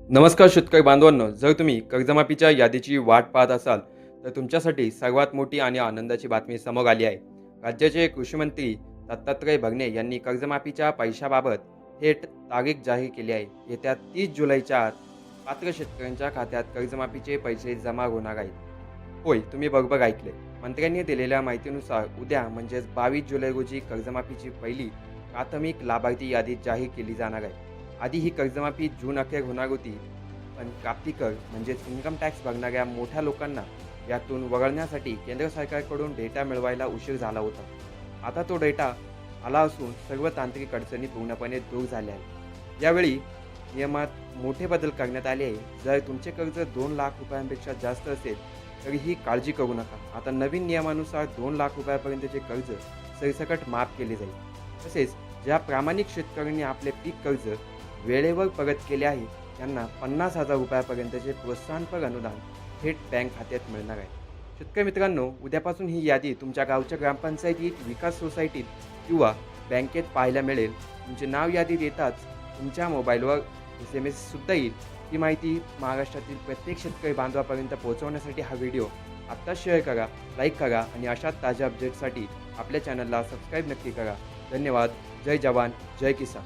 नमस्कार शेतकरी बांधवांनो, जर तुम्ही कर्जमाफीच्या यादीची वाट पाहत असाल, तर तुमच्यासाठी सर्वात मोठी आणि आनंदाची बातमी समोर आली आहे. राज्याचे कृषी मंत्री दत्तात्रय भरणे यांनी कर्जमाफीच्या पैशाबाबत थेट तारीख जाहीर केली आहे. येत्या 30 जुलैच्या आत पात्र शेतकऱ्यांच्या खात्यात कर्जमाफीचे पैसे जमा होणार आहेत. होय, तुम्ही बरोबर ऐकले. मंत्र्यांनी दिलेल्या माहितीनुसार उद्या म्हणजेच 22 जुलै रोजी कर्जमाफीची पहिली प्राथमिक लाभार्थी यादी जाहीर केली जाणार आहे. आधी ही कर्जमाफी जून अखेर होणार होती, पण प्राप्तिकर म्हणजेच इन्कम टॅक्स भरणाऱ्या मोठ्या लोकांना यातून वगळण्यासाठी केंद्र सरकारकडून डेटा मिळवायला उशीर झाला होता. आता तो डेटा आला असून सर्व तांत्रिक अडचणी पूर्णपणे दूर झाल्या आहेत. यावेळी नियमात मोठे बदल करण्यात आले आहे. जर तुमचे कर्ज 2 लाख रुपयांपेक्षा जास्त असेल तरीही काळजी करू नका. आता नवीन नियमानुसार 2 लाख रुपयापर्यंतचे कर्ज सरसकट माफ केले जाईल. तसेच ज्या प्रामाणिक शेतकऱ्यांनी आपले पीक कर्ज वेळेवर परत केले आहे त्यांना 50,000 रुपयापर्यंतचे प्रोत्साहनपर अनुदान थेट बँक खात्यात मिळणार आहे. शेतकरी मित्रांनो, उद्यापासून ही यादी तुमच्या गावच्या ग्रामपंचायतीत, विकास सोसायटीत किंवा बँकेत पाहायला मिळेल. तुमचे नाव यादीत येताच तुमच्या मोबाईलवर SMS सुद्धा येईल. ही माहिती महाराष्ट्रातील प्रत्येक शेतकरी बांधवापर्यंत पोहोचवण्यासाठी हा व्हिडिओ आत्ताच शेअर करा, लाईक करा आणि अशाच ताज्या अपडेट्ससाठी आपल्या चॅनलला सबस्क्राईब नक्की करा. धन्यवाद. जय जवान, जय किसान.